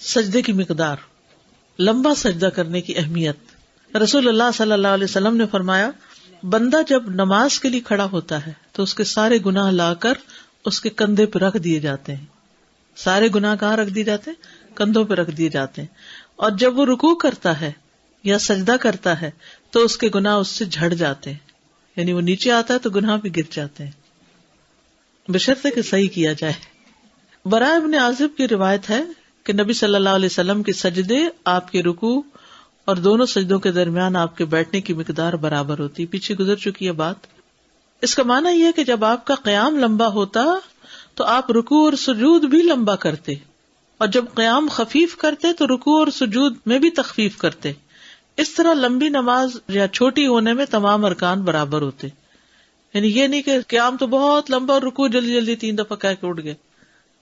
سجدے کی مقدار، لمبا سجدہ کرنے کی اہمیت۔ رسول اللہ صلی اللہ علیہ وسلم نے فرمایا، بندہ جب نماز کے لیے کھڑا ہوتا ہے تو اس کے سارے گناہ لا کر اس کے کندھے پہ رکھ دیے جاتے ہیں۔ سارے گناہ کہاں رکھ دیے جاتے ہیں؟ کندھوں پہ رکھ دیے جاتے ہیں۔ اور جب وہ رکوع کرتا ہے یا سجدہ کرتا ہے تو اس کے گناہ اس سے جھڑ جاتے ہیں، یعنی وہ نیچے آتا ہے تو گناہ بھی گر جاتے ہیں، بشرطے کہ صحیح کیا جائے۔ براء ابن عازب کی روایت ہے کہ نبی صلی اللہ علیہ وسلم کے سجدے آپ کے رکوع اور دونوں سجدوں کے درمیان آپ کے بیٹھنے کی مقدار برابر ہوتی۔ پیچھے گزر چکی ہے بات۔ اس کا معنی یہ ہے کہ جب آپ کا قیام لمبا ہوتا تو آپ رکوع اور سجود بھی لمبا کرتے، اور جب قیام خفیف کرتے تو رکوع اور سجود میں بھی تخفیف کرتے۔ اس طرح لمبی نماز یا چھوٹی ہونے میں تمام ارکان برابر ہوتے، یعنی یہ نہیں کہ قیام تو بہت لمبا اور رکوع جلدی جلدی 3 دفعہ کہہ کے اٹھ گئے،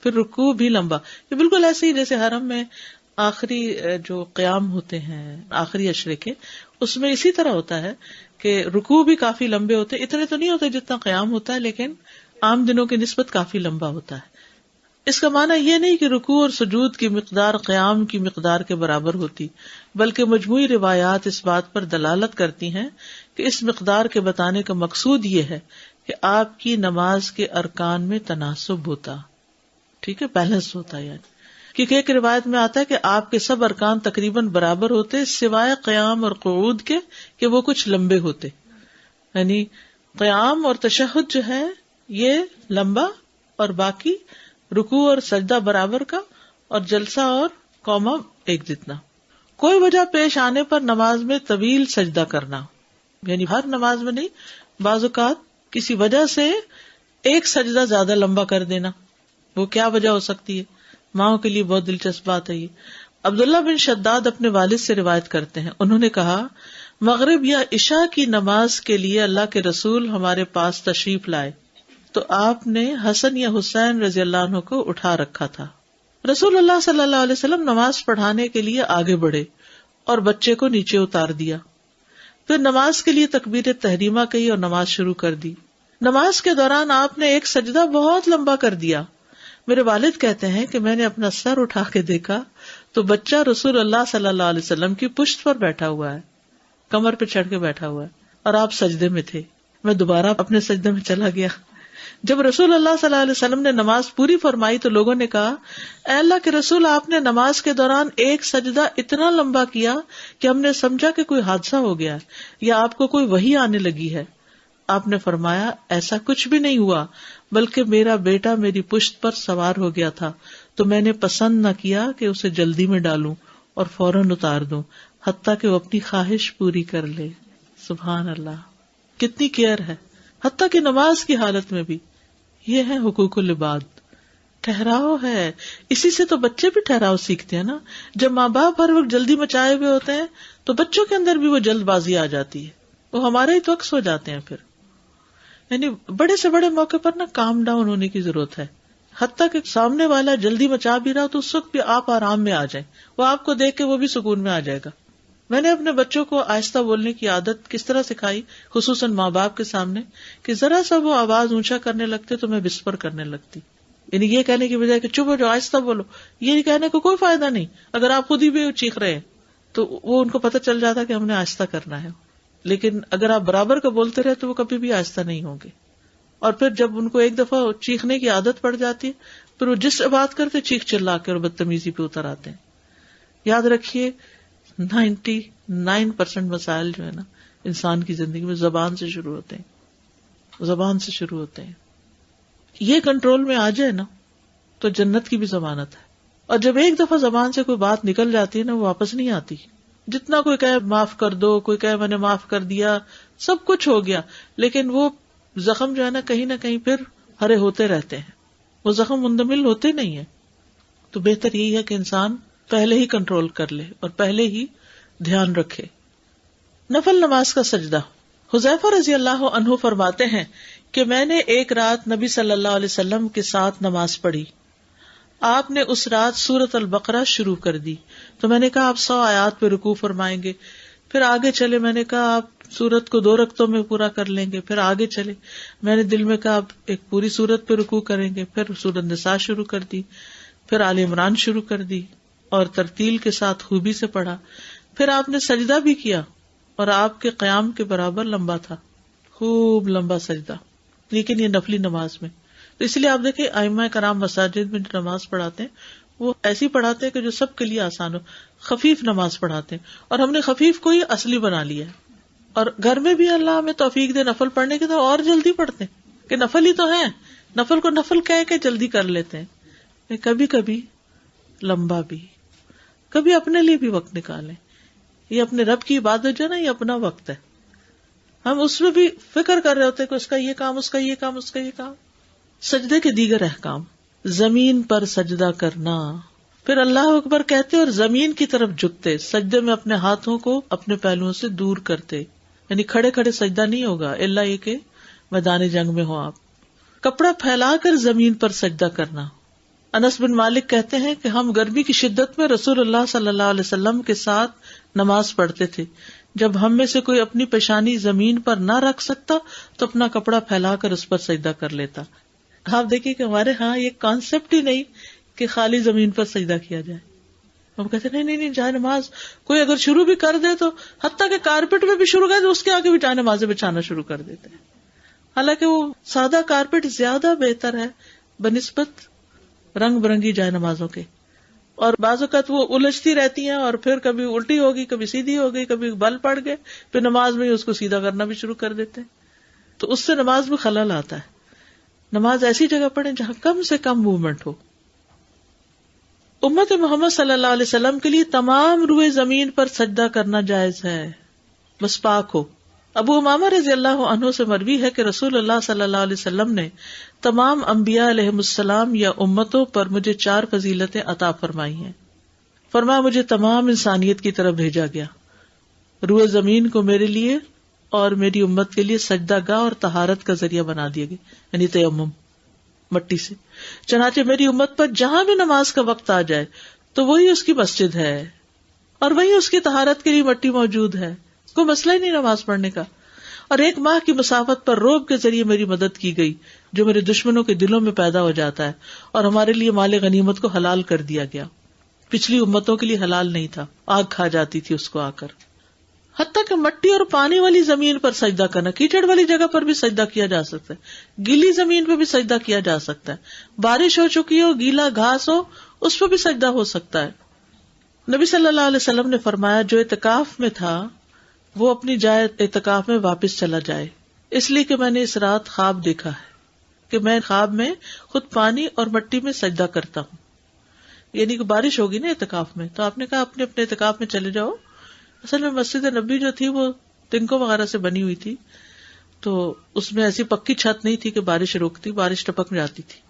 پھر رکوع بھی لمبا۔ یہ بالکل ایسے ہی جیسے حرم میں آخری جو قیام ہوتے ہیں آخری عشرے کے، اس میں اسی طرح ہوتا ہے کہ رکوع بھی کافی لمبے ہوتے، اتنے تو نہیں ہوتے جتنا قیام ہوتا ہے، لیکن عام دنوں کی نسبت کافی لمبا ہوتا ہے۔ اس کا معنی یہ نہیں کہ رکوع اور سجود کی مقدار قیام کی مقدار کے برابر ہوتی، بلکہ مجموعی روایات اس بات پر دلالت کرتی ہیں کہ اس مقدار کے بتانے کا مقصود یہ ہے کہ آپ کی نماز کے ارکان میں تناسب ہوتا، ٹھیک ہے، بیلنس ہوتا ہے، یعنی کیونکہ ایک روایت میں آتا ہے کہ آپ کے سب ارکان تقریباً برابر ہوتے سوائے قیام اور قعود کے کہ وہ کچھ لمبے ہوتے، یعنی قیام اور تشہد جو ہے یہ لمبا اور باقی رکوع اور سجدہ برابر کا اور جلسہ اور قوما ایک جتنا۔ کوئی وجہ پیش آنے پر نماز میں طویل سجدہ کرنا، یعنی ہر نماز میں نہیں، بعض اوقات کسی وجہ سے ایک سجدہ زیادہ لمبا کر دینا، وہ کیا وجہ ہو سکتی ہے؟ ماؤں کے لیے بہت دلچسپ بات ہے یہ۔ عبداللہ بن شداد اپنے والد سے روایت کرتے ہیں، انہوں نے کہا، مغرب یا عشاء کی نماز کے لیے اللہ کے رسول ہمارے پاس تشریف لائے تو آپ نے حسن یا حسین رضی اللہ عنہ کو اٹھا رکھا تھا۔ رسول اللہ صلی اللہ علیہ وسلم نماز پڑھانے کے لیے آگے بڑھے اور بچے کو نیچے اتار دیا، پھر نماز کے لیے تکبیر تحریمہ کہی اور نماز شروع کر دی۔ نماز کے دوران آپ نے ایک سجدہ بہت لمبا کر دیا۔ میرے والد کہتے ہیں کہ میں نے اپنا سر اٹھا کے دیکھا تو بچہ رسول اللہ صلی اللہ علیہ وسلم کی پشت پر بیٹھا ہوا ہے، کمر پہ چڑھ کے بیٹھا ہوا ہے، اور آپ سجدے میں تھے۔ میں دوبارہ اپنے سجدے میں چلا گیا۔ جب رسول اللہ صلی اللہ علیہ وسلم نے نماز پوری فرمائی تو لوگوں نے کہا، اے اللہ کے رسول، آپ نے نماز کے دوران ایک سجدہ اتنا لمبا کیا کہ ہم نے سمجھا کہ کوئی حادثہ ہو گیا ہے یا آپ کو کوئی وحی آنے لگی ہے۔ آپ نے فرمایا، ایسا کچھ بھی نہیں ہوا، بلکہ میرا بیٹا میری پشت پر سوار ہو گیا تھا تو میں نے پسند نہ کیا کہ اسے جلدی میں ڈالوں اور فوراً اتار دوں حتیٰ کہ وہ اپنی خواہش پوری کر لے۔ سبحان اللہ، کتنی کیئر ہے، حتیٰ کہ نماز کی حالت میں بھی۔ یہ ہے حقوق العباد، ٹھہراؤ ہے۔ اسی سے تو بچے بھی ٹھہراؤ سیکھتے ہیں نا۔ جب ماں باپ ہر وقت جلدی مچائے ہوئے ہوتے ہیں تو بچوں کے اندر بھی وہ جلد بازی آ جاتی ہے، وہ ہمارے ہی تو عکس ہو جاتے ہیں۔ پھر یعنی بڑے سے بڑے موقع پر نا کام ڈاؤن ہونے کی ضرورت ہے، حتیٰ کہ سامنے والا جلدی مچا بھی رہا تو اس وقت بھی آپ آرام میں آ جائیں، وہ آپ کو دیکھ کے وہ بھی سکون میں آ جائے گا۔ میں نے اپنے بچوں کو آہستہ بولنے کی عادت کس طرح سکھائی، خصوصاً ماں باپ کے سامنے، کہ ذرا سا وہ آواز اونچا کرنے لگتے تو میں وسپر کرنے لگتی، یعنی یہ کہنے کی بجائے کہ چپ ہو جاؤ، آہستہ بولو، یہ کہنے کو کوئی فائدہ نہیں۔ اگر آپ خود ہی بھی چیخ رہے ہیں تو وہ ان کو پتہ چل جاتا کہ ہم نے آہستہ کرنا ہے، لیکن اگر آپ برابر کا بولتے رہے تو وہ کبھی بھی آہستہ نہیں ہوں گے۔ اور پھر جب ان کو ایک دفعہ چیخنے کی عادت پڑ جاتی ہے پھر وہ جس سے بات کرتے چیخ چلا کے اور بدتمیزی پہ اتر آتے ہیں۔ یاد رکھیے 99% مسائل جو ہے نا انسان کی زندگی میں زبان سے شروع ہوتے ہیں، زبان سے شروع ہوتے ہیں۔ یہ کنٹرول میں آ جائے نا تو جنت کی بھی ضمانت ہے، اور جب ایک دفعہ زبان سے کوئی بات نکل جاتی ہے نا وہ واپس نہیں آتی۔ جتنا کوئی کہے معاف کر دو، کوئی کہے میں نے معاف کر دیا، سب کچھ ہو گیا، لیکن وہ زخم جو ہے نا کہیں پھر ہرے ہوتے رہتے ہیں، وہ زخم مندمل ہوتے نہیں ہیں۔ تو بہتر یہی ہے کہ انسان پہلے ہی کنٹرول کر لے اور پہلے ہی دھیان رکھے۔ نفل نماز کا سجدہ۔ حذیفہ رضی اللہ عنہ فرماتے ہیں کہ میں نے ایک رات نبی صلی اللہ علیہ وسلم کے ساتھ نماز پڑھی، آپ نے اس رات سورۃ البقرہ شروع کر دی تو میں نے کہا آپ 100 آیات پہ رکوع فرمائیں گے، پھر آگے چلے، میں نے کہا آپ سورت کو 2 رکعتوں میں پورا کر لیں گے، پھر آگے چلے، میں نے دل میں کہا آپ ایک پوری سورت پہ رکوع کریں گے، پھر سورۃ نساء شروع کر دی، پھر آل عمران شروع کر دی، اور ترتیل کے ساتھ خوبی سے پڑھا. پھر آپ نے سجدہ بھی کیا اور آپ کے قیام کے برابر لمبا تھا، خوب لمبا سجدہ، لیکن یہ نفلی نماز میں. تو اس لیے آپ دیکھیں ائمہ کرام مساجد میں جو نماز پڑھاتے ہیں وہ ایسی پڑھاتے ہیں کہ جو سب کے لیے آسان ہو، خفیف نماز پڑھاتے ہیں. اور ہم نے خفیف کو ہی اصلی بنا لیا ہے. اور گھر میں بھی اللہ ہمیں توفیق دے نفل پڑھنے کی تو اور جلدی پڑھتے ہیں کہ نفل ہی تو ہے، نفل کو نفل کہہ کے جلدی کر لیتے ہیں. کبھی کبھی لمبا بھی، کبھی اپنے لیے بھی وقت نکالیں. یہ اپنے رب کی عبادت جو ہے نا، یہ اپنا وقت ہے. ہم اس میں بھی فکر کر رہے ہوتے ہیں کہ اس کا یہ کام، اس کا یہ کام، اس کا یہ کام. سجدے کے دیگر احکام، زمین پر سجدہ کرنا، پھر اللہ اکبر کہتے اور زمین کی طرف جھکتے، سجدے میں اپنے ہاتھوں کو اپنے پہلوؤں سے دور کرتے. یعنی کھڑے کھڑے سجدہ نہیں ہوگا الا یہ کہ میدان جنگ میں ہو آپ. کپڑا پھیلا کر زمین پر سجدہ کرنا. انس بن مالک کہتے ہیں کہ ہم گرمی کی شدت میں رسول اللہ صلی اللہ علیہ وسلم کے ساتھ نماز پڑھتے تھے. جب ہم میں سے کوئی اپنی پیشانی زمین پر نہ رکھ سکتا تو اپنا کپڑا پھیلا کر اس پر سجدہ کر لیتا. آپ دیکھیے کہ ہمارے ہاں یہ کانسیپٹ ہی نہیں کہ خالی زمین پر سجدہ کیا جائے. ہم کہتے ہیں نہیں جائے نماز کوئی اگر شروع بھی کر دے تو حتیٰ کہ کارپیٹ میں بھی شروع کر دے اس کے آگے بھی جائے نمازیں بچھانا شروع کر دیتے ہیں. حالانکہ وہ سادہ کارپیٹ زیادہ بہتر ہے بنسبت رنگ برنگی جائے نمازوں کے. اور بعض اوقات وہ الجھتی رہتی ہیں اور پھر کبھی الٹی ہوگی، کبھی سیدھی ہو گئی، کبھی بل پڑ گئے، پھر نماز میں اس کو سیدھا کرنا بھی شروع کر دیتے ہیں. تو اس سے نماز میں خلل آتا ہے. نماز ایسی جگہ پڑھیں جہاں کم سے کم موومنٹ ہو. امت محمد صلی اللہ علیہ وسلم کے لیے تمام روئے زمین پر سجدہ کرنا جائز ہے، بس پاک ہو. ابو امامہ رضی اللہ عنہ سے مروی ہے کہ رسول اللہ صلی اللہ علیہ وسلم نے تمام انبیاء علیہ السلام یا امتوں پر مجھے 4 فضیلتیں عطا فرمائی ہیں. فرمایا مجھے تمام انسانیت کی طرف بھیجا گیا، روئے زمین کو میرے لیے اور میری امت کے لیے سجدہ گاہ اور طہارت کا ذریعہ بنا دیا گیا، یعنی تیمم مٹی سے. چنانچہ میری امت پر جہاں بھی نماز کا وقت آ جائے تو وہی اس کی مسجد ہے اور وہی اس کی طہارت کے لیے مٹی موجود ہے. کوئی مسئلہ ہی نہیں نماز پڑھنے کا. اور 1 ماہ کی مسافت پر روب کے ذریعے میری مدد کی گئی جو میرے دشمنوں کے دلوں میں پیدا ہو جاتا ہے، اور ہمارے لیے مال غنیمت کو حلال کر دیا گیا. پچھلی امتوں کے لیے حلال نہیں تھا، آگ کھا جاتی تھی اس کو آ کر. حتیٰ کہ مٹی اور پانی والی زمین پر سجدہ کرنا، کیچڑ والی جگہ پر بھی سجدہ کیا جا سکتا ہے، گیلی زمین پہ بھی سجدہ کیا جا سکتا ہے، بارش ہو چکی ہو، گیلا گھاس ہو، اس پہ بھی سجدہ ہو سکتا ہے. نبی صلی اللہ علیہ وسلم نے فرمایا جو اعتکاف میں تھا وہ اپنی جائے اعتکاف میں واپس چلا جائے، اس لیے کہ میں نے اس رات خواب دیکھا ہے کہ میں خواب میں خود پانی اور مٹی میں سجدہ کرتا ہوں. یعنی کہ بارش ہوگی نا اعتکاف میں، تو آپ نے کہا اپنے اپنے اعتکاف میں چلے جاؤ. اصل میں مسجد نبی جو تھی وہ تنکوں وغیرہ سے بنی ہوئی تھی، تو اس میں ایسی پکی چھت نہیں تھی کہ بارش روکتی، بارش ٹپک میں جاتی تھی.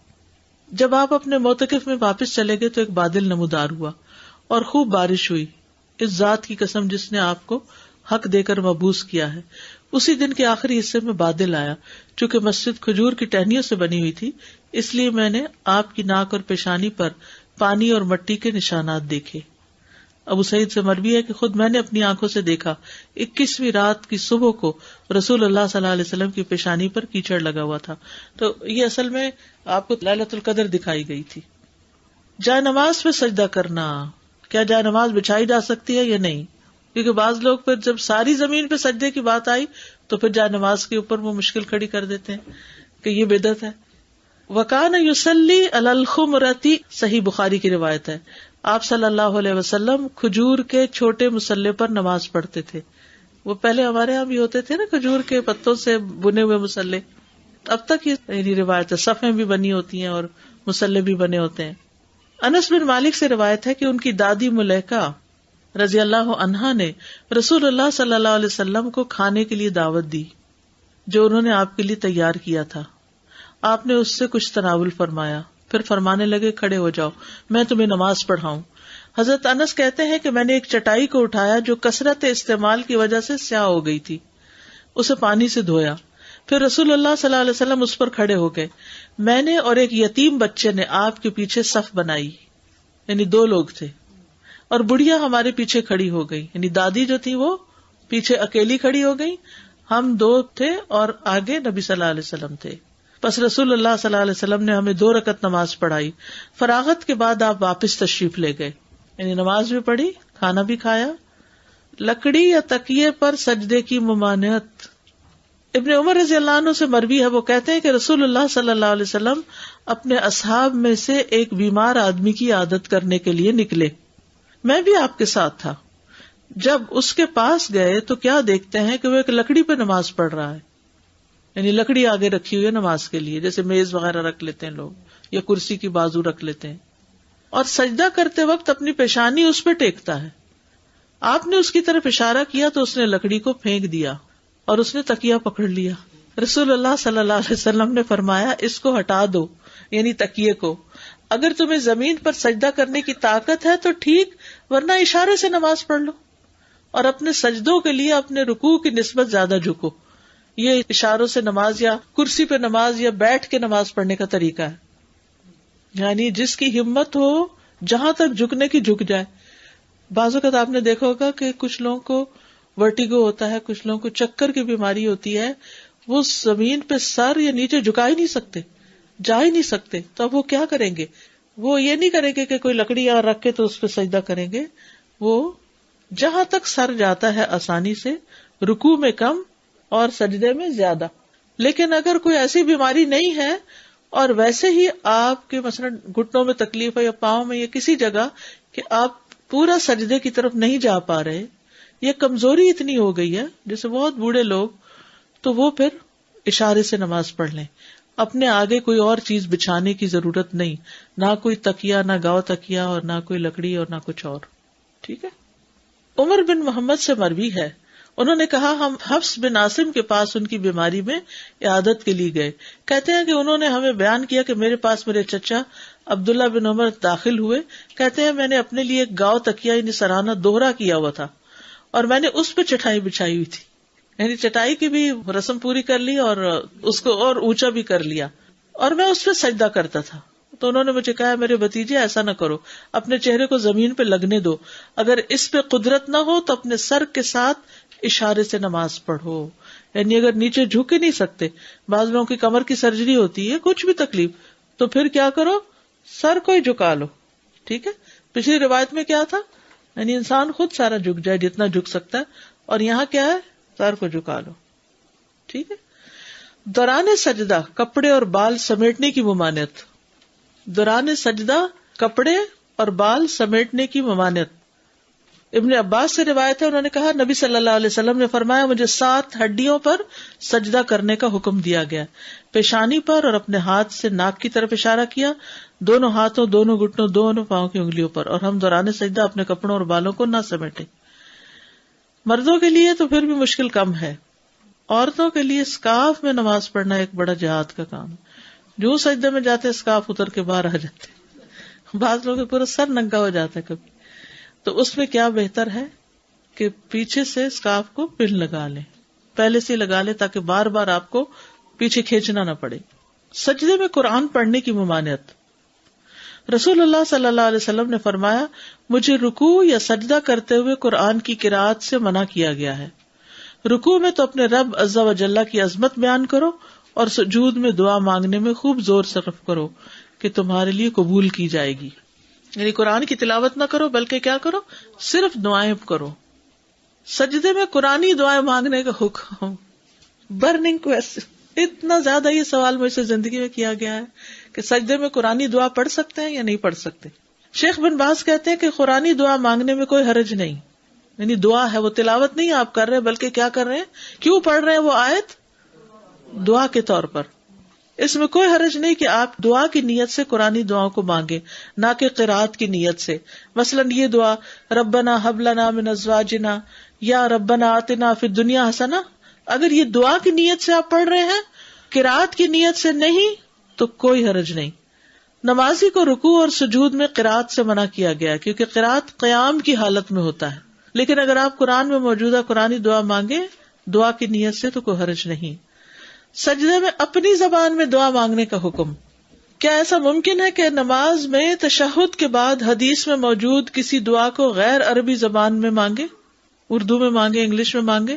جب آپ اپنے معتکف میں واپس چلے گئے تو ایک بادل نمودار ہوا اور خوب بارش ہوئی. اس ذات کی قسم جس نے آپ کو حق دے کر مبعوث کیا ہے. اسی دن کے آخری حصے میں بادل آیا. چونکہ مسجد کھجور کی ٹہنیوں سے بنی ہوئی تھی اس لیے میں نے آپ کی ناک اور پیشانی پر پانی اور مٹی کے نشانات دیکھے. ابو سعید سے مروی ہے کہ خود میں نے اپنی آنکھوں سے دیکھا 21ویں رات کی صبح کو رسول اللہ صلی اللہ علیہ وسلم کی پیشانی پر کیچڑ لگا ہوا تھا. تو یہ اصل میں آپ کو لیلۃ القدر دکھائی گئی تھی. جائے نماز پہ سجدہ کرنا، کیا جائے نماز بچھائی جا سکتی ہے یا نہیں؟ کیونکہ بعض لوگ پھر جب ساری زمین پہ سجدے کی بات آئی تو پھر جائے نماز کے اوپر وہ مشکل کھڑی کر دیتے ہیں کہ یہ بدعت ہے. وکان یصلی علی الخمرۃ، صحیح بخاری کی روایت ہے، آپ صلی اللہ علیہ وسلم کھجور کے چھوٹے مصلے پر نماز پڑھتے تھے. وہ پہلے ہمارے یہاں بھی ہوتے تھے نا کھجور کے پتوں سے بنے ہوئے مصلے، اب تک یہ روایت ہے، صفیں بھی بنی ہوتی ہیں اور مصلے بھی بنے ہوتے ہیں. انس بن مالک سے روایت ہے کہ ان کی دادی ملیکہ رضی اللہ عنہا نے رسول اللہ صلی اللہ علیہ وسلم کو کھانے کے لیے دعوت دی جو انہوں نے آپ کے لیے تیار کیا تھا. آپ نے اس سے کچھ تناول فرمایا، پھر فرمانے لگے کھڑے ہو جاؤ، میں تمہیں نماز پڑھاؤں. حضرت انس کہتے ہیں کہ میں نے ایک چٹائی کو اٹھایا جو کثرت استعمال کی وجہ سے سیاہ ہو گئی تھی، اسے پانی سے دھویا، پھر رسول اللہ صلی اللہ علیہ وسلم اس پر کھڑے ہو گئے. میں نے اور ایک یتیم بچے نے آپ کے پیچھے صف بنائی، یعنی 2 لوگ تھے، اور بڑھیا ہمارے پیچھے کھڑی ہو گئی، یعنی دادی جو تھی وہ پیچھے اکیلی کھڑی ہو گئی، ہم 2 تھے اور آگے نبی صلی اللہ علیہ وسلم تھے. پس رسول اللہ صلی اللہ علیہ وسلم نے ہمیں 2 رکعت نماز پڑھائی. فراغت کے بعد آپ واپس تشریف لے گئے. یعنی نماز بھی پڑھی، کھانا بھی کھایا. لکڑی یا تکیے پر سجدے کی ممانعت. ابن عمر رضی اللہ عنہ سے مروی ہے، وہ کہتے ہیں کہ رسول اللہ صلی اللہ علیہ وسلم اپنے اصحاب میں سے ایک بیمار آدمی کی عادت کرنے کے لیے نکلے. میں بھی آپ کے ساتھ تھا. جب اس کے پاس گئے تو کیا دیکھتے ہیں کہ وہ ایک لکڑی پہ نماز پڑھ رہا ہے. یعنی لکڑی آگے رکھی ہوئی ہے نماز کے لیے، جیسے میز وغیرہ رکھ لیتے ہیں لوگ یا کرسی کی بازو رکھ لیتے ہیں، اور سجدہ کرتے وقت اپنی پیشانی اس پہ ٹیکتا ہے. آپ نے اس کی طرف اشارہ کیا تو اس نے لکڑی کو پھینک دیا اور اس نے تکیہ پکڑ لیا. رسول اللہ صلی اللہ علیہ وسلم نے فرمایا اس کو ہٹا دو، یعنی تکیے کو. اگر تمہیں زمین پر سجدہ کرنے کی طاقت ہے تو ٹھیک، ورنہ اشارے سے نماز پڑھ لو، اور اپنے سجدوں کے لیے اپنے رکوع کی نسبت زیادہ جھکو. یہ اشاروں سے نماز یا کرسی پہ نماز یا بیٹھ کے نماز پڑھنے کا طریقہ ہے. یعنی جس کی ہمت ہو جہاں تک جھکنے کی جھک جائے. بعض اوقات آپ نے دیکھا ہوگا کہ کچھ لوگوں کو ورٹیگو ہوتا ہے، کچھ لوگوں کو چکر کی بیماری ہوتی ہے، وہ زمین پہ سر یا نیچے جھکا ہی نہیں سکتے، جا ہی نہیں سکتے. تو اب وہ کیا کریں گے؟ وہ یہ نہیں کریں گے کہ کوئی لکڑی یہاں رکھ کے تو اس پہ سجدہ کریں گے. وہ جہاں تک سر جاتا ہے آسانی سے، رکوع میں کم اور سجدے میں زیادہ. لیکن اگر کوئی ایسی بیماری نہیں ہے اور ویسے ہی آپ کے مثلا گھٹنوں میں تکلیف ہے یا پاؤں میں یا کسی جگہ کہ آپ پورا سجدے کی طرف نہیں جا پا رہے، یہ کمزوری اتنی ہو گئی ہے جیسے بہت بوڑھے لوگ، تو وہ پھر اشارے سے نماز پڑھ لیں. اپنے آگے کوئی اور چیز بچھانے کی ضرورت نہیں، نہ کوئی تکیا، نہ گاؤ تکیا، اور نہ کوئی لکڑی اور نہ کچھ اور. ٹھیک ہے. عمر بن محمد سے مروی ہے، انہوں نے کہا ہم حفص بن عاصم کے پاس ان کی بیماری میں عیادت کے لیے گئے. کہتے ہیں کہ انہوں نے ہمیں بیان کیا کہ میرے پاس میرے چچا عبداللہ بن عمر داخل ہوئے. کہتے ہیں میں نے اپنے لیے ایک گاؤ تکیا یعنی سرانہ دوہرا کیا ہوا تھا، اور میں نے اس پہ چٹائی بچھائی ہوئی تھی. یعنی چٹائی کی بھی رسم پوری کر لی اور اس کو اور اونچا بھی کر لیا، اور میں اس پہ سجدہ کرتا تھا. تو انہوں نے مجھے کہا میرے بھتیجے ایسا نہ کرو، اپنے چہرے کو زمین پہ لگنے دو، اگر اس پہ قدرت نہ ہو تو اپنے سر کے ساتھ اشارے سے نماز پڑھو. یعنی اگر نیچے جھک ہی نہیں سکتے، بعض لوگوں کی کمر کی سرجری ہوتی ہے، کچھ بھی تکلیف، تو پھر کیا کرو، سر کو ہی جھکا لو. ٹھیک ہے. پچھلی روایت میں کیا تھا، یعنی انسان خود سارا جھک جائے جتنا جھک سکتا ہے، اور یہاں کیا ہے، سر کو جھکا لو. ٹھیک ہے. دوران سجدہ کپڑے اور بال سمیٹنے کی ممانعت. دوران سجدہ کپڑے اور بال سمیٹنے کی ممانعت. ابن عباس سے روایت ہے، انہوں نے کہا نبی صلی اللہ علیہ وسلم نے فرمایا مجھے 7 ہڈیوں پر سجدہ کرنے کا حکم دیا گیا، پیشانی پر اور اپنے ہاتھ سے ناک کی طرف اشارہ کیا، دونوں ہاتھوں، دونوں گھٹنوں، دونوں پاؤں کی انگلیوں پر، اور ہم دوران سجدہ اپنے کپڑوں اور بالوں کو نہ سمیٹیں. مردوں کے لیے تو پھر بھی مشکل کم ہے. عورتوں کے لیے اسکارف میں نماز پڑھنا ایک بڑا جہاد کا کام ہے. جو سجدے میں جاتے اسکارف اتر کے باہر آ جاتے. بعض لوگ پورا سر ننگا ہو جاتا ہے کبھی، تو اس میں کیا بہتر ہے کہ پیچھے سے اسکارف کو پن لگا لیں، پہلے سے لگا لیں تاکہ بار بار آپ کو پیچھے کھینچنا نہ پڑے. سجدے میں قرآن پڑھنے کی ممانعت. رسول اللہ صلی اللہ علیہ وسلم نے فرمایا مجھے رکوع یا سجدہ کرتے ہوئے قرآن کی قرأت سے منع کیا گیا ہے. رکوع میں تو اپنے رب عز و جل کی عظمت بیان کرو اور سجود میں دعا مانگنے میں خوب زور صرف کرو کہ تمہارے لیے قبول کی جائے گی. یعنی قرآن کی تلاوت نہ کرو بلکہ کیا کرو، صرف دعائیں کرو. سجدے میں قرآنی دعائیں مانگنے کا حکم. برننگ کویسچن، اتنا زیادہ یہ سوال مجھ سے زندگی میں کیا گیا ہے کہ سجدے میں قرآنی دعا پڑھ سکتے ہیں یا نہیں پڑھ سکتے. شیخ بن باز کہتے ہیں کہ قرآنی دعا مانگنے میں کوئی حرج نہیں. یعنی دعا ہے، وہ تلاوت نہیں آپ کر رہے بلکہ کیا کر رہے ہیں، کیوں پڑھ رہے ہیں وہ آیت، دعا کے طور پر. اس میں کوئی حرج نہیں کہ آپ دعا کی نیت سے قرآنی دعاؤں کو مانگیں، نہ کہ قرات کی نیت سے. مثلاً یہ دعا ربنا حب لنا من ازواجنا یا ربنا آتنا فی الدنیا حسنہ، اگر یہ دعا کی نیت سے آپ پڑھ رہے ہیں، قرات کی نیت سے نہیں، تو کوئی حرج نہیں. نمازی کو رکوع اور سجود میں قرات سے منع کیا گیا کیونکہ قرات قیام کی حالت میں ہوتا ہے. لیکن اگر آپ قرآن میں موجودہ قرآنی دعا مانگیں دعا کی نیت سے تو کوئی حرج نہیں. سجدے میں اپنی زبان میں دعا مانگنے کا حکم. کیا ایسا ممکن ہے کہ نماز میں تشہد کے بعد حدیث میں موجود کسی دعا کو غیر عربی زبان میں مانگے، اردو میں مانگے، انگلش میں مانگے؟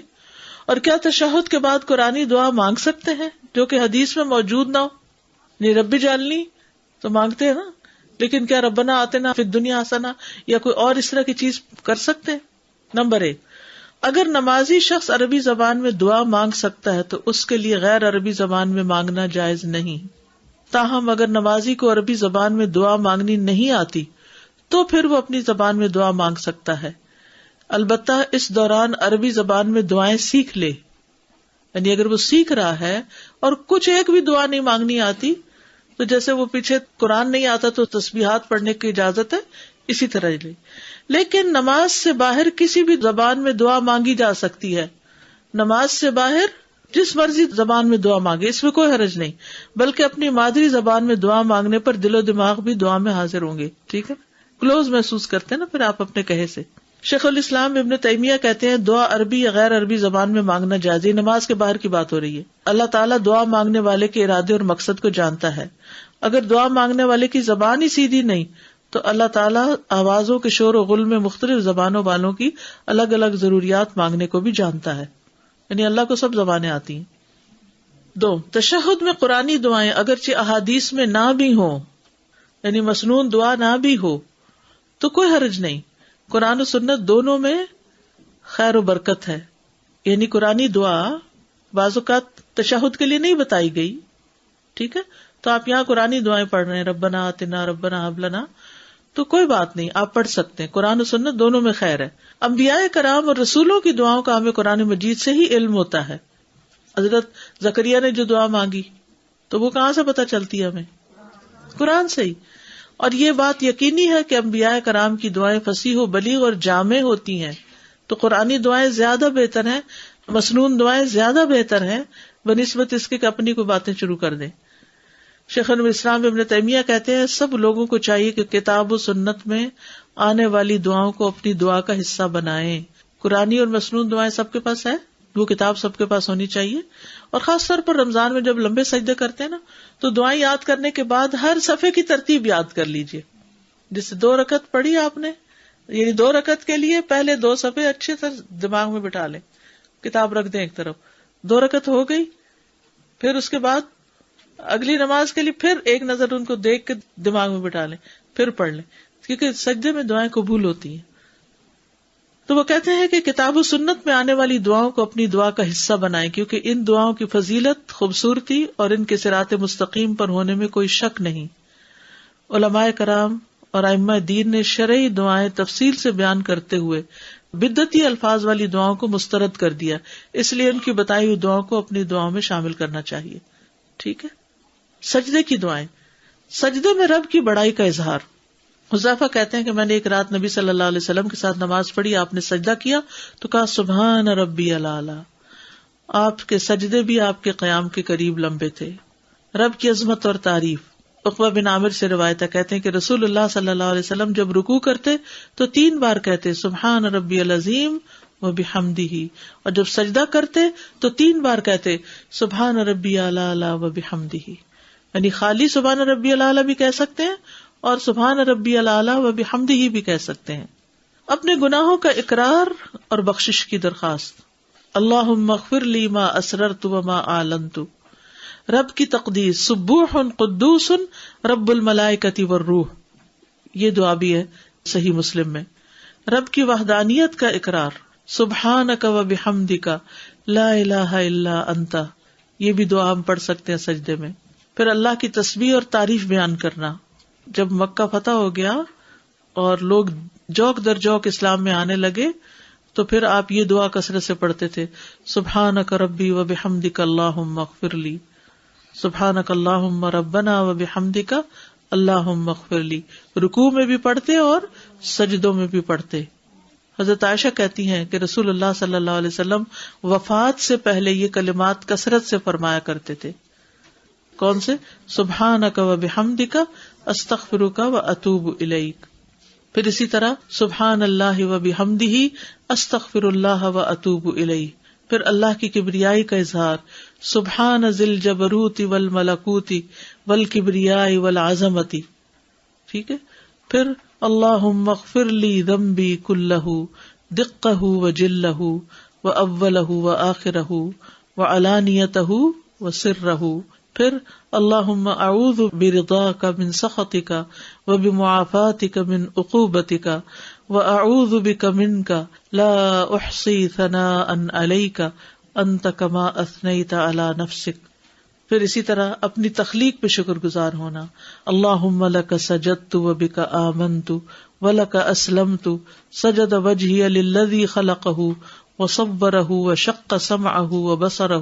اور کیا تشہد کے بعد قرآنی دعا مانگ سکتے ہیں جو کہ حدیث میں موجود نہ ہو؟ نہیں ربی جعلنی تو مانگتے ہیں نا، لیکن کیا ربنا آتنا فی الدنیا حسنہ یا کوئی اور اس طرح کی چیز کر سکتے ہیں؟ نمبر 1، اگر نمازی شخص عربی زبان میں دعا مانگ سکتا ہے تو اس کے لیے غیر عربی زبان میں مانگنا جائز نہیں. تاہم اگر نمازی کو عربی زبان میں دعا مانگنی نہیں آتی تو پھر وہ اپنی زبان میں دعا مانگ سکتا ہے، البتہ اس دوران عربی زبان میں دعائیں سیکھ لے. یعنی اگر وہ سیکھ رہا ہے اور کچھ ایک بھی دعا نہیں مانگنی آتی تو جیسے وہ پیچھے قرآن نہیں آتا تو تسبیحات پڑھنے کی اجازت ہے، اسی طرح لے. لیکن نماز سے باہر کسی بھی زبان میں دعا مانگی جا سکتی ہے. نماز سے باہر جس مرضی زبان میں دعا مانگے، اس میں کوئی حرج نہیں، بلکہ اپنی مادری زبان میں دعا مانگنے پر دل و دماغ بھی دعا میں حاضر ہوں گے. ٹھیک ہے، کلوز محسوس کرتے ہیں نا پھر آپ اپنے کہے سے. شیخ الاسلام ابن تیمیہ کہتے ہیں دعا عربی یا غیر عربی زبان میں مانگنا جائز. نماز کے باہر کی بات ہو رہی ہے. اللہ تعالیٰ دعا مانگنے والے کے ارادے اور مقصد کو جانتا ہے. اگر دعا مانگنے والے کی زبان ہی سیدھی نہیں تو اللہ تعالیٰ آوازوں کے شور و غل میں مختلف زبانوں والوں کی الگ الگ ضروریات مانگنے کو بھی جانتا ہے. یعنی اللہ کو سب زبانیں آتی ہیں. 2، تشہد میں قرآنی دعائیں اگرچہ احادیث میں نہ بھی ہوں، یعنی مسنون دعا نہ بھی ہو تو کوئی حرج نہیں. قرآن و سنت دونوں میں خیر و برکت ہے. یعنی قرآنی دعا بعض اوقات تشہد کے لیے نہیں بتائی گئی، ٹھیک ہے، تو آپ یہاں قرآنی دعائیں پڑھ رہے ہیں، ربنا آتنا ربنا ہب لنا، تو کوئی بات نہیں، آپ پڑھ سکتے ہیں. قرآن و سنت دونوں میں خیر ہے. انبیاء کرام اور رسولوں کی دعاؤں کا ہمیں قرآن مجید سے ہی علم ہوتا ہے. حضرت زکریا نے جو دعا مانگی تو وہ کہاں سے پتہ چلتی ہے ہمیں؟ قرآن سے ہی. اور یہ بات یقینی ہے کہ انبیاء کرام کی دعائیں فصیح و بلیغ اور جامع ہوتی ہیں، تو قرآنی دعائیں زیادہ بہتر ہیں، مسنون دعائیں زیادہ بہتر ہیں بنسبت اس کے کہ اپنی کوئی باتیں شروع کر دیں. شیخ الاسلام ابن تیمیہ کہتے ہیں سب لوگوں کو چاہیے کہ کتاب و سنت میں آنے والی دعاؤں کو اپنی دعا کا حصہ بنائیں. قرآنی اور مسنون دعائیں سب کے پاس ہے، وہ کتاب سب کے پاس ہونی چاہیے. اور خاص طور پر رمضان میں جب لمبے سجدے کرتے ہیں نا تو دعائیں یاد کرنے کے بعد ہر صفحے کی ترتیب یاد کر لیجئے. جیسے 2 رکعت پڑھی آپ نے، یعنی 2 رکعت کے لیے پہلے 2 صفحے اچھے سے دماغ میں بٹھا لیں، کتاب رکھ دیں ایک طرف. 2 رکعت ہو گئی، پھر اس کے بعد اگلی نماز کے لیے پھر ایک نظر ان کو دیکھ کے دماغ میں بٹھا لیں، پھر پڑھ لیں، کیونکہ سجدے میں دعائیں قبول ہوتی ہیں. تو وہ کہتے ہیں کہ کتاب و سنت میں آنے والی دعاؤں کو اپنی دعا کا حصہ بنائیں، کیونکہ ان دعاؤں کی فضیلت، خوبصورتی اور ان کے صراط مستقیم پر ہونے میں کوئی شک نہیں. علماء کرام اور ائمہ دین نے شرعی دعائیں تفصیل سے بیان کرتے ہوئے بدعتی الفاظ والی دعاؤں کو مسترد کر دیا، اس لیے ان کی بتائی ہوئی دعاؤں کو اپنی دعاؤں میں شامل کرنا چاہیے. ٹھیک ہے. سجدے کی دعائیں، سجدے میں رب کی بڑائی کا اظہار. حذیفہ کہتے ہیں کہ میں نے ایک رات نبی صلی اللہ علیہ وسلم کے ساتھ نماز پڑھی، آپ نے سجدہ کیا تو کہا سبحان ربی الاعلی. آپ کے سجدے بھی آپ کے قیام کے قریب لمبے تھے. رب کی عظمت اور تعریف. عقبہ بن عامر سے روایت ہے، کہتے ہیں کہ رسول اللہ صلی اللہ علیہ وسلم جب رکوع کرتے تو 3 بار کہتے سبحان ربی العظیم و بحمدہ، اور جب سجدہ کرتے تو 3 بار کہتے سبحان ربی الاعلی و بحمدہ. یعنی خالی سبحان ربی الاعلی بھی کہہ سکتے ہیں اور سبحان ربی الاعلی و بحمدہ بھی کہہ سکتے ہیں. اپنے گناہوں کا اقرار اور بخشش کی درخواست. اللہم اغفر لی ما اسررت و ما اعلنت. رب کی تقدیس سبوح قدوس رب الملائکۃ والروح، یہ دعا بھی ہے صحیح مسلم میں. رب کی وحدانیت کا اقرار سبحانک و بحمدک لا الہ الا انت، یہ بھی دعا ہم پڑھ سکتے ہیں سجدے میں. پھر اللہ کی تسبیح اور تعریف بیان کرنا. جب مکہ فتح ہو گیا اور لوگ جوک در جوک اسلام میں آنے لگے تو پھر آپ یہ دعا کثرت سے پڑھتے تھے سبحانک ربی و بحمدک اللہم اغفر لی، سبحانک اللہم ربنا و بحمدک اللہم اغفر لی. رکوع میں بھی پڑھتے اور سجدوں میں بھی پڑھتے. حضرت عائشہ کہتی ہیں کہ رسول اللہ صلی اللہ علیہ وسلم وفات سے پہلے یہ کلمات کثرت سے فرمایا کرتے تھے. کون سے؟ سبحانک و بحمدک استغفرک و اتوب الیک. پھر اسی طرح سبحان اللہ و بحمدہ استغفر اللہ و اتوب الیہ. پھر اللہ کی کبریائی کا اظہار سبحان ذی الجبروت والملکوت والکبریاء والعظمت. ٹھیک ہے. پھر اللہم اغفر لی ذنبی کلہ دقہ وجلہ وأولہ وآخرہ وعلانیتہ وسرہ پھر اللہم اعوذ برضاک من سخطک وبمعافاتک من عقوبتک واعوذ بک منک لا احصی ثناء علیک انت کما اثنیت علی نفسک. پھر اسی طرح اپنی تخلیق پہ شکر گزار ہونا. اللہم لک سجدت وبک آمنت ولک اسلمت سجد وجہی للذی خلقہ وصورہ وشق سمعہ وبصرہ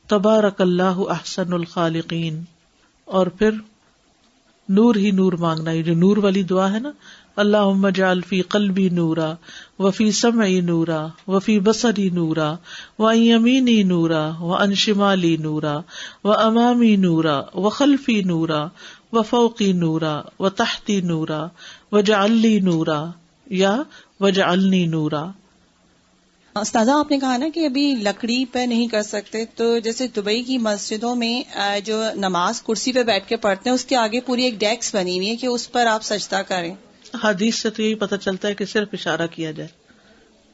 تبارک اللہ احسن الخالقین. اور پھر نور ہی نور مانگنا، یہ جو نور والی دعا ہے نا، اللہم اجعل فی قلبی نورا وفی سمعی نورا وفی بصری نورا وعن یمینی نورا وعن شمالی نورا وامامی نورا وخلفی نورا وفوقی نورا وتحتی نورا واجعل لی نورا یا واجعلنی نورا. استاذہ آپ نے کہا نا کہ ابھی لکڑی پہ نہیں کر سکتے، تو جیسے دبئی کی مسجدوں میں جو نماز کرسی پہ بیٹھ کے پڑھتے ہیں اس کے آگے پوری ایک ڈیسک بنی ہوئی ہے کہ اس پر آپ سجدہ کریں. حدیث سے تو یہی پتہ چلتا ہے کہ صرف اشارہ کیا جائے،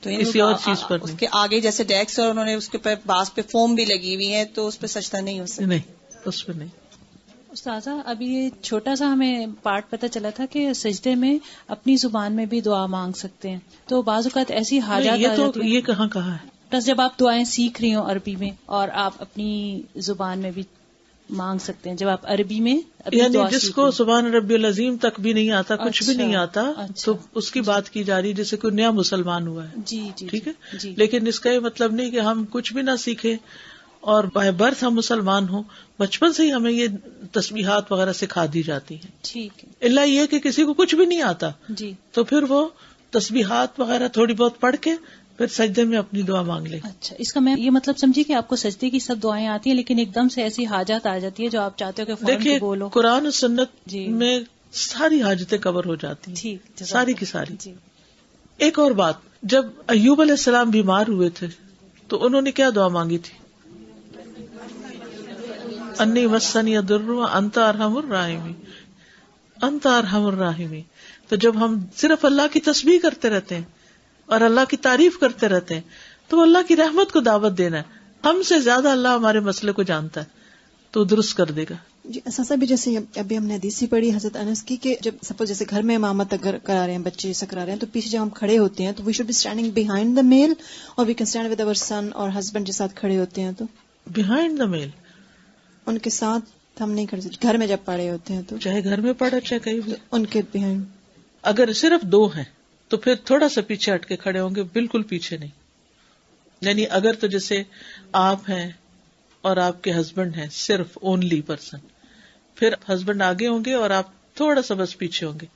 تو کسی اور چیز پر اس کے آگے جیسے ڈیسک اور انہوں نے اس کے پاس پہ فوم بھی لگی ہوئی ہے تو اس پہ سجدہ نہیں ہو سکتا. نہیں، اس پہ نہیں. استاذہ ابھی یہ چھوٹا سا ہمیں پارٹ پتہ چلا تھا کہ سجدے میں اپنی زبان میں بھی دعا مانگ سکتے ہیں، تو بعض اوقات ایسی حاجات آ جاتی ہیں. یہ کہاں کہا ہے؟ بس جب آپ دعائیں سیکھ رہی ہوں عربی میں اور آپ اپنی زبان میں بھی مانگ سکتے ہیں، جب آپ عربی میں یعنی جس کو سبحان ربی العظیم تک بھی نہیں آتا، کچھ بھی نہیں آتا، تو اس کی بات کی جا رہی جیسے کوئی نیا مسلمان ہوا ہے. جی ٹھیک ہے، لیکن اس کا یہ مطلب نہیں کہ ہم کچھ بھی نہ سیکھیں اور بائی برتھ ہم مسلمان ہوں. بچپن سے ہی ہمیں یہ تسبیحات وغیرہ سکھا دی جاتی ہیں. ٹھیک ہے. اللہ یہ کہ کسی کو کچھ بھی نہیں آتا جی تو پھر وہ تسبیحات وغیرہ تھوڑی بہت پڑھ کے پھر سجدے میں اپنی دعا مانگ لے. اچھا، اس کا میں یہ مطلب سمجھی کہ آپ کو سجدے کی سب دعائیں آتی ہیں لیکن ایک دم سے ایسی حاجات آ جاتی ہے جو آپ چاہتے ہو کہ فوراً دیکھیے بولو. قرآن و سنت جی میں ساری حاجتیں کور ہو جاتی ہیں. ٹھیک، ساری کی ساری. جی. ایک اور بات، جب ایوب علیہ السلام بیمار ہوئے تھے تو انہوں نے کیا دعا مانگی تھی؟ انی مسنی الضر وانت ارحم الراحمین، انت ارحم الراحمین. تو جب ہم صرف اللہ کی تسبیح کرتے رہتے ہیں اور اللہ کی تعریف کرتے رہتے ہیں تو اللہ کی رحمت کو دعوت دینا ہے. ہم سے زیادہ اللہ ہمارے مسئلے کو جانتا ہے تو درست کر دے گا. جی اساسا بھی جیسے ابھی ہم نے حدیث پڑھی حضرت انس کی کہ جب سپوز جیسے گھر میں امامت اگر کرا رہے ہیں بچے جیسا کرا رہے ہیں تو پیچھے جب ہم کھڑے ہوتے ہیں تو we should be standing behind the male or we can stand with our son or husband کے ساتھ کھڑے ہوتے ہیں تو بیہائنڈ دا میل ان کے ساتھ ہم نہیں کھڑے سکتے. گھر میں جب پڑے ہوتے ہیں تو چاہے گھر میں پڑھا چاہے کہیں بھی. ان کے بیہائنڈ اگر صرف دو ہیں تو پھر تھوڑا سا پیچھے ہٹ کے کھڑے ہوں گے، بالکل پیچھے نہیں. یعنی اگر تو جیسے آپ ہیں اور آپ کے ہسبینڈ ہیں صرف اونلی پرسن، پھر ہسبینڈ آگے ہوں گے اور آپ تھوڑا سا بس پیچھے ہوں گے.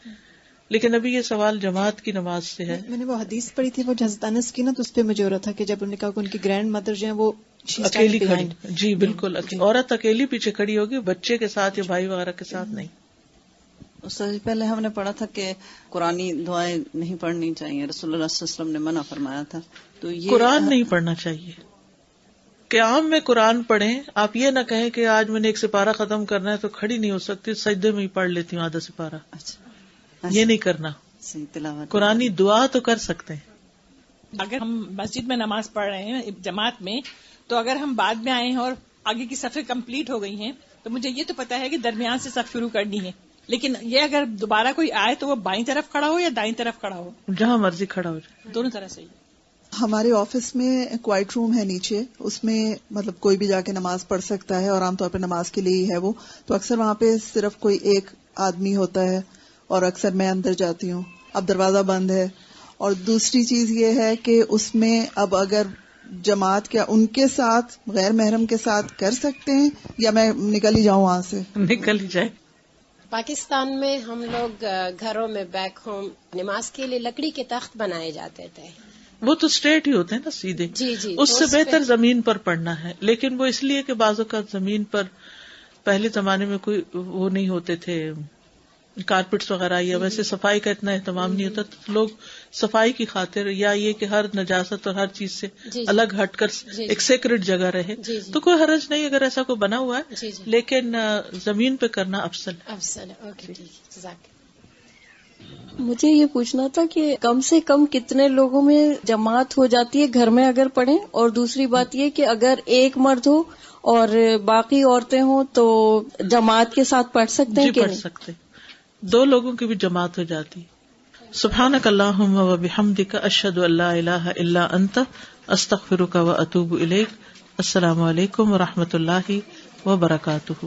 لیکن ابھی یہ سوال جماعت کی نماز سے ہے. میں نے وہ حدیث پڑھی تھی وہ حضرت انس کی نا، تو اس پہ مجھے ہو رہا تھا کہ جب انہوں نے کہا کہ ان کی گرینڈ مدر جو ہیں وہ اکیلی کھڑی. جی بالکل، عورت اکیلی پیچھے کھڑی ہوگی، بچے کے ساتھ یا بھائی وغیرہ کے ساتھ نہیں. اس سے پہلے ہم نے پڑھا تھا کہ قرآنی دعائیں نہیں پڑھنی چاہیے، رسول اللہ صلی اللہ علیہ وسلم نے منع فرمایا تھا. تو یہ قرآن نہیں پڑھنا چاہیے. قیام میں قرآن پڑھیں. آپ یہ نہ کہیں کہ آج میں نے ایک سپارہ ختم کرنا ہے تو کھڑی نہیں ہو سکتی، سجدے میں ہی پڑھ لیتی ہوں آدھا سپارہ. اچھا یہ نہیں کرنا. تلاوت قرآنی دعا تو کر سکتے ہیں. اگر ہم مسجد میں نماز پڑھ رہے ہیں جماعت میں، تو اگر ہم بعد میں آئے ہیں اور آگے کی صفیں کمپلیٹ ہو گئی ہیں تو مجھے یہ تو پتا ہے کہ درمیان سے صف شروع کرنی ہے. لیکن یہ اگر دوبارہ کوئی آئے تو وہ بائیں طرف کھڑا ہو یا دائیں طرف کھڑا ہو، جہاں مرضی کھڑا ہو جائے، دونوں طرح صحیح. ہمارے آفس میں کوائٹ روم ہے نیچے، اس میں مطلب کوئی بھی جا کے نماز پڑھ سکتا ہے اور عام طور پہ نماز کے لیے ہی ہے وہ. تو اکثر وہاں پہ صرف کوئی ایک آدمی ہوتا ہے اور اکثر میں اندر جاتی ہوں. اب دروازہ بند ہے. اور دوسری چیز یہ ہے کہ اس میں اب اگر جماعت کیا ان کے ساتھ غیر محرم کے ساتھ کر سکتے ہیں یا میں نکل ہی جاؤں وہاں سے؟ نکل ہی جائے. پاکستان میں ہم لوگ گھروں میں بیک ہوم نماز کے لیے لکڑی کے تخت بنائے جاتے تھے. وہ تو اسٹریٹ ہی ہوتے ہیں نا، سیدھے. جی جی، اس سے بہتر زمین پر پڑھنا ہے. لیکن وہ اس لیے کہ بعض اوقات زمین پر پہلے زمانے میں کوئی وہ نہیں ہوتے تھے کارپیٹس وغیرہ، یا ویسے صفائی کا اتنا اہتمام نہیں ہوتا، تو لوگ صفائی کی خاطر یا یہ کہ ہر نجاست اور ہر چیز سے الگ ہٹ کر ایک سیکرٹ جگہ رہے تو کوئی حرج نہیں اگر ایسا کوئی بنا ہوا ہے. لیکن زمین پہ کرنا افضل. مجھے یہ پوچھنا تھا کہ کم سے کم کتنے لوگوں میں جماعت ہو جاتی ہے گھر میں اگر پڑھیں، اور دوسری بات یہ کہ اگر ایک مرد ہو اور باقی عورتیں ہوں تو جماعت کے ساتھ پڑھ سکتے ہیں جی کہ پڑھ سکتے، 2 لوگوں کی بھی جماعت ہو جاتی. سبحانک اللہم و بحمدک اشہد ان لا الہ الا انت استغفرک و اتوب الیک. السلام علیکم و رحمۃ اللہ وبرکاتہ.